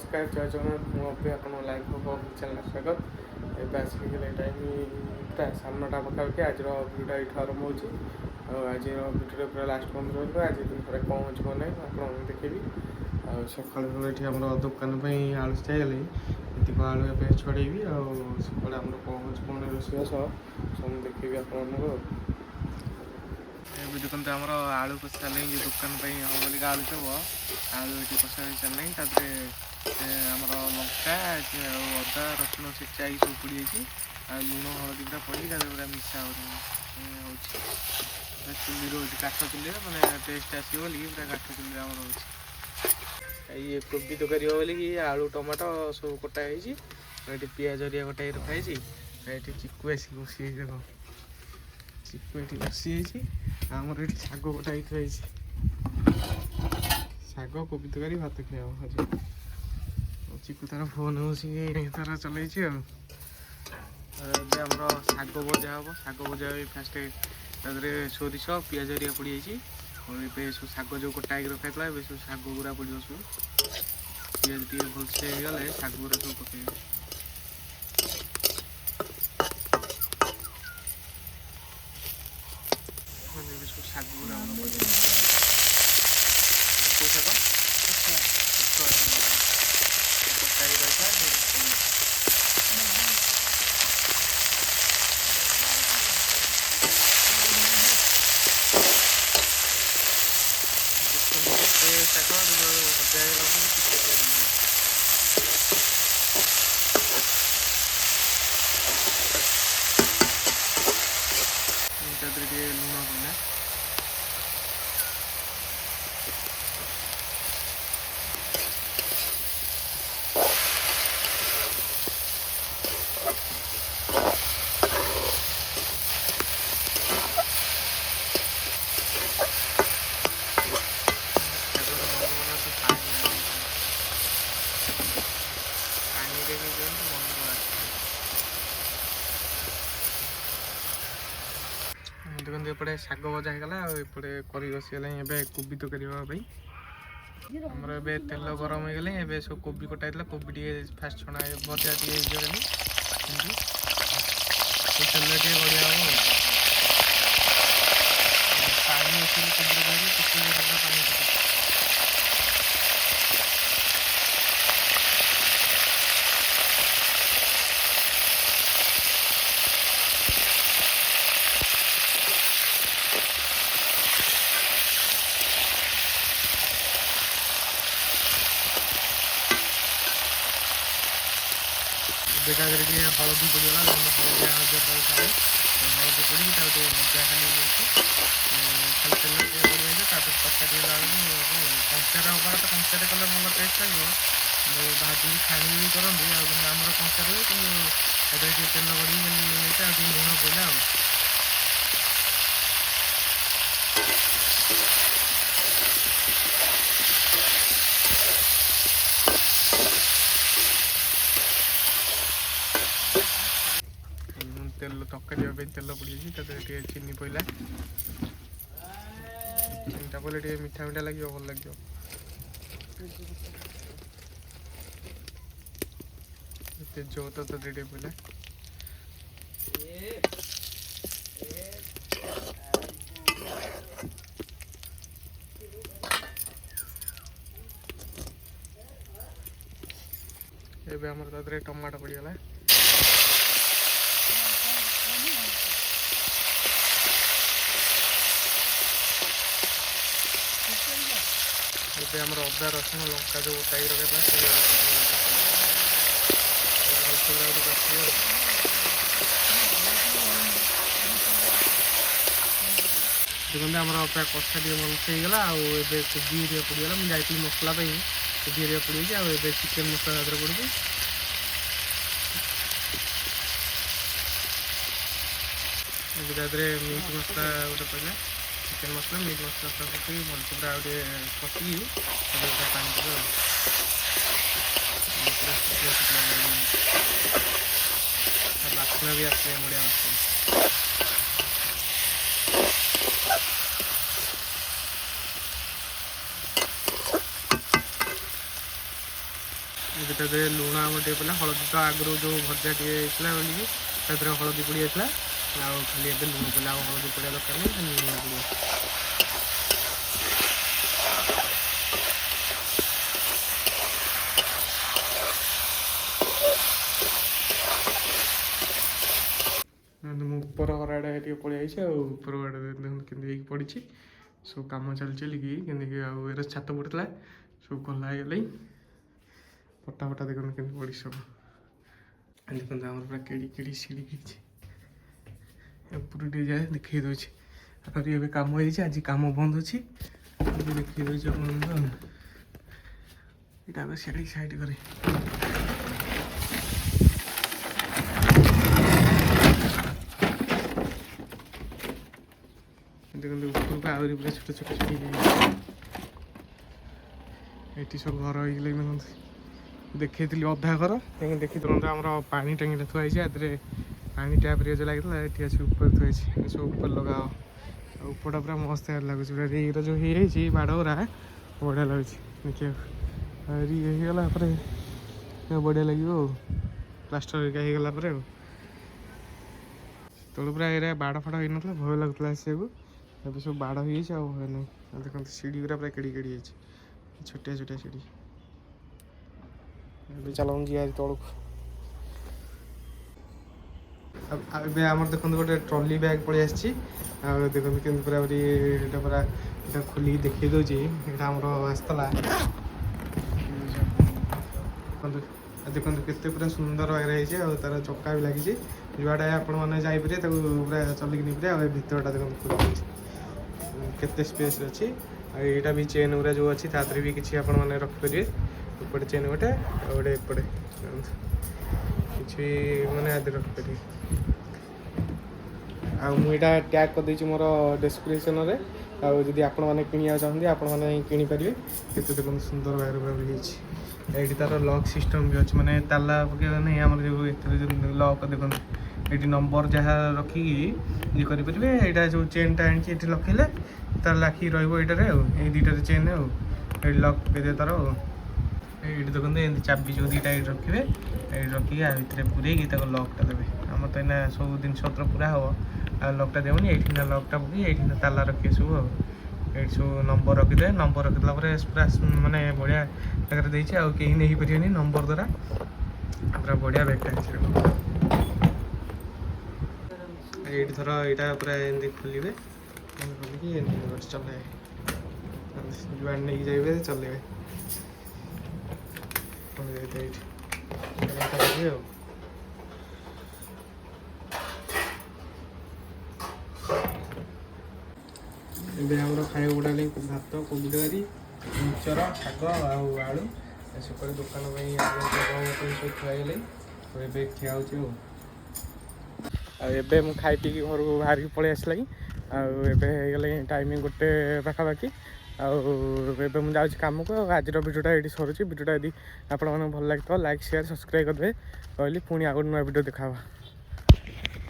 नमस्कार जय जगन्नाथ मुझे आप लाइव ब्लॉग चैनल स्वागत एवं आसिक टाइम प्राय 9:30 पाखापाखि आज भिडियो ये आरंभ हो आज भिडियो पूरा लास्ट बंद रही आज दिन कौन हो ना आप देखेबी सका ये दुकान आलू चाहिए ये आलू ए छड़ेबी आगे कौन हो रोषेईबास सब देखेबी आपको देखते आम आलू कषा नहीं दुकान हम बोलिक आलू चब आलू ये कषा चलना तापर आमर लंका अदा रसुण छेचा ये सब पड़ जाए लुण हलदी पूरा पड़ी पूरा मिसा हो चुली रोज काठ चुली मैंने टेस्ट आसो बोलिक पूरा काठ चुली आम ये कोबी तरकारी हो बोलिक आलू टमाटो सब कटाई ये पियाज हरिया कटाई रखाई ये चिकु आसिक बसी देख चिकु ये बसी आमर ये शाग कटाई थी शाग कोबी तरकारी भात खाया चिकु तार फोन हो तार चल शाग भजा हम शाग भजा फास्ट सोरिष पियाज हरिया पड़ जाए सब शाग जो कटाई रखा था सब शाग गुरा पड़ो सब पियाज टे भलसे गले शाग गुरा सब पकड़ सब शाग गुरा कटाई रखा लुण पड़ा देखते एपटे शाग भजा होगा एपटे करी बसीगला कोबी तरकारी हाँपाई आमर ए तेल गरम हो गले ए सब कोबी कटाई कोबी टे फास्ट छणा भजा टे तेल टे बढ़िया हम पानी कोबी पानी देखा हलदी पड़गला हलदिया हलदी पड़ी मजा खाली खाली तेल पड़ जाए तरकारी कंचार हबार तो कंचार कले भल टेस्ट लगे भाजी छाणी भी करती आमर कंचार हुए कि तेल पड़ी लुण पड़ा तेल तरकारी तेल पड़ जाए चीनी पड़ा चीनीटा पड़े मीठा मीठा लगे भल लगे तेजपत्ता तो टे पड़ा एबे आमर टमाटो पड़गला ये आम अदा रसुण लंका जो गोटाई रखा देखते आम कषा टे भलसे होगा आबे कोबी हरिया पड़गला मुझे जाइए मसला कोबी हरिया पड़े चिकेन मसला पड़े मीट मसला गोटे पड़ा चिकेन मसला मीट मसला सब पकड़ भलसे पूरा गोटे कषि पानी बास्ना भी आसे बढ़िया बास्ना ଏଇଟାରେ ଲୁଣ ଆମର ଟିକେ ପଡ଼ିଲା, ହଳଦୀ ତ ଆଗରୁ ଯେଉଁ ଭଜା ଟିକେ ହେଇଥିଲା ବୋଲିକି ସେଥିରେ ହଳଦୀ ପଡ଼ି ଯାଇଥିଲା, ଆଉ ଖାଲି ଏବେ ଲୁଣ ପଡ଼ିଲା, ଆଉ ହଳଦୀ ପଡ଼ିବା ଦରକାର ନାହିଁ, ଖାଲି ଲୁଣ ପଡ଼ିବ। ମୁଁ ଉପର ଘର ଆଡ଼େ ଟିକେ ପଳେଇ ଆସିଛି, ଆଉ ଉପର ଆଡ଼େ ଦେଖନ୍ତୁ କେମିତି ହେଇକି ପଡ଼ିଛି, ସବୁ କାମ ଚାଲିଛି ବୋଲିକି କେମିତି, ଆଉ ଏରା ଛାତ ପଡ଼ିଥିଲା ସବୁ ଖୋଲା ହେଇଗଲାଣି, ପଟା ଫଟା ଦେଖନ୍ତୁ କେମିତି ପଡ଼ିଛି ସବୁ। ଦେଖନ୍ତୁ ଆମର ପୁରା କେଡ଼ି କେଡ଼ି ସିଡ଼ି ହେଇଛି, ଉପରୁ ଟିକେ ଯାଏ ଦେଖେଇ ଦେଉଛି। ଆହୁରି ଏବେ କାମ ହେଇଛି, ଆଜି କାମ ବନ୍ଦ ଅଛି, ଦେଖେଇ ଦେଉଛି ଆପଣଙ୍କୁ। ଏଇଟା ଆମେ ସିଆଡ଼ି ସାଇଡ଼ କରି ଦେଖନ୍ତୁ ଉପରକୁ ଆହୁରି ପୁରା ଛୋଟ ଛୋଟ ଛୋଟ ଏଠି ସବୁ ଘର ହେଇଗଲେ ଦେଖନ୍ତୁ, ଦେଖେଇଥିଲି ଅଧା ଘର ଦେଖିଦିଅନ୍ତୁ। ଆମର ପାଣି ଟାଙ୍କିଟା ଥୁଆ ହେଇଛି, ଏଥିରେ ପାଣି ଟ୍ୟାପ୍ ରେ ଯୋଉ ଲାଗିଥିଲା ଏଠି ଆସି ଉପରେ ଥୁଆ ହେଇଛି, ସବୁ ଉପରେ ଲଗାଅ। ଆଉ ଉପରଟା ପୁରା ମସ୍ତ ଲାଗୁଛି, ପୁରା ଏଇଗୁରା ଯେଉଁ ହେଇଯାଇଛି ବାଡ଼ ଗୁରା ବଢ଼ିଆ ଲାଗୁଛି ଦେଖିବାକୁ। ଆଉ ହେଇଗଲା ପରେ ବଢ଼ିଆ ଲାଗିବ ଆଉ, ପ୍ଲାଷ୍ଟର ହେରିକା ହେଇଗଲା ପରେ। ଆଉ ତଳୁ ପୁରା ଏରା ବାଡ଼ ଫାଡ଼ ହେଇନଥିଲା, ଭୟ ଲାଗୁଥିଲା ଆସିବାକୁ, ଏବେ ସବୁ ବାଡ଼ ହେଇଯାଇଛି ଆଉ ଭୟ ନାହିଁ। ଦେଖନ୍ତୁ ସିଡ଼ି ଗୁରା ପୁରା କେଡ଼ି କେଡ଼ି ହେଇଛି, ଛୋଟିଆ ଛୋଟିଆ ସିଡ଼ି। ଏବେ ଚାଲନ୍ତୁ ଯିବା ତଳକୁ। ଆଉ ଏବେ ଆମର ଦେଖନ୍ତୁ ଗୋଟେ ଟ୍ରଲି ବ୍ୟାଗ୍ ପଳେଇ ଆସିଛି, ଆଉ ଦେଖନ୍ତୁ କେମିତି ପୁରା ଏଇଟା ପୁରା ଏଇଟା ଖୋଲିକି ଦେଖେଇ ଦେଉଛି, ଏଇଟା ଆମର ଆସିଥିଲା। ଦେଖନ୍ତୁ କେତେ ପୁରା ସୁନ୍ଦର ଭାବରେ ହେଇଛି, ଆଉ ତାର ଚକା ବି ଲାଗିଛି, ଯୁଆଡ଼େ ଆପଣମାନେ ଯାଇପାରିବେ ତାକୁ ପୁରା ଚଲେଇକି ନେଇପାରିବେ। ଆଉ ଏ ଭିତରଟା ଦେଖନ୍ତୁ ଖୋଲିଯାଇଛି, କେତେ ସ୍ପେସ୍ ଅଛି। ଆଉ ଏଇଟା ବି ଚେନ୍ ଗୁରା ଯେଉଁ ଅଛି ତା ଦେହରେ ବି କିଛି ଆପଣମାନେ ରଖିପାରିବେ, ଏପଟେ ଚେନ୍ ଗୋଟେ ଆଉ ଗୋଟେ ଏପଟେ କିଛି ମାନେ ଆଦେହରେ ରଖିପାରିବେ। ଆଉ ମୁଁ ଏଇଟା ଟ୍ୟାଗ୍ କରିଦେଇଛି ମୋର ଡେସ୍କ୍ରିପସନ୍ରେ, ଆଉ ଯଦି ଆପଣମାନେ କିଣିବାକୁ ଚାହୁଁଛନ୍ତି ଆପଣମାନେ କିଣିପାରିବେ। କେତେ ଦେଖନ୍ତୁ ସୁନ୍ଦର ଭାବରେ ଭାବରେ ହେଇଛି। ଏଇଠି ତାର ଲକ୍ ସିଷ୍ଟମ୍ ବି ଅଛି, ମାନେ ତାଲା ପକାଇବା ନାହିଁ, ଆମର ଯେଉଁ ଏଥିରେ ଯେଉଁ ଲକ୍ ଦେଖନ୍ତୁ ଏଇଠି ନମ୍ବର ଯାହା ରଖିକି ଇଏ କରିପାରିବେ। ଏଇଟା ଯେଉଁ ଚେନ୍ଟା ଆଣିଛି ଏଠି ରଖିଲେ ତାର ଲାଖିକି ରହିବ ଏଇଟାରେ, ଆଉ ଏଇ ଦୁଇଟାରେ ଚେନ୍, ଆଉ ଏଇଠି ଲକ୍ ପକାଇଦେବେ ତାର। ଆଉ ଏଇଠି ଦେଖନ୍ତୁ ଏମିତି ଚାବି ଯେଉଁ ଦୁଇଟା ଏଇଠି ରଖିବେ, ଏଇଠି ରଖିକି ଆ ଭିତରେ ପୁରେଇକି ତାକୁ ଲକ୍ଟା ଦେବେ। ଆମର ତ ଏଇନା ସବୁ ଜିନିଷପତ୍ର ପୁରା ହେବ, ଆଉ ଲକ୍ଟା ଦେବନି, ଏଇଠି ନା ଲକ୍ଟା ପକାଇ ଏଇଠି ନା ତାଲା ରଖିବେ ସବୁ। ଆଉ ଏଇଠି ସବୁ ନମ୍ବର ରଖିଦେବେ, ନମ୍ବର ରଖିଦେଲା ପରେ ପୁରା ମାନେ ବଢ଼ିଆ ଜାଗାରେ ଦେଇଛି, ଆଉ କେହି ନେଇପାରିବେନି ନମ୍ବର ଦ୍ୱାରା, ପୁରା ବଢ଼ିଆ ବ୍ୟାଗ୍ଟା ହେଇଛି। ଏଇଠି ଧର ଏଇଟା ପୁରା ଏମିତି ଖୋଲିବେ, ଖୋଲିକି ଏମିତି ଚଲେଇବେ, ଯୁଆଡ଼େ ନେଇକି ଯାଇବେ ଚଲେଇବେ। ଏଇଠି ଆଉ ଏବେ ଆମର ଖାଇବା ଗୁଡ଼ା ଭାତ, କୋବି ତରକାରୀ, ମିକ୍ସଚର, ଶାଗ ଆଉ ଆଳୁ, ସେପଟେ ଦୋକାନ ପାଇଁ ସବୁ ଖୁଆଇଗଲେ, ଏବେ ଖିଆ ହେଉଛି। ଆଉ ଏବେ ମୁଁ ଖାଇ ପିଇକି ଘରକୁ ବାହାରିକି ପଳେଇ ଆସିଲାଣି, ଆଉ ଏବେ ହେଇଗଲାଣି ଟାଇମିଂ 1 ପାଖାପାଖି। ଆଉ ଏବେ ମୁଁ ଯାଉଛି କାମକୁ, ଆଉ ଆଜିର ଭିଡ଼ିଓଟା ଏଇଠି ସରୁଛି। ଭିଡ଼ିଓଟା ଯଦି ଆପଣମାନଙ୍କୁ ଭଲ ଲାଗିଥିବ ଲାଇକ୍, ସେୟାର, ସବସ୍କ୍ରାଇବ୍ କରିଦେବେ। ରହିଲି, ପୁଣି ଆଉ ଗୋଟେ ନୂଆ ଭିଡ଼ିଓ ଦେଖା ହେବା।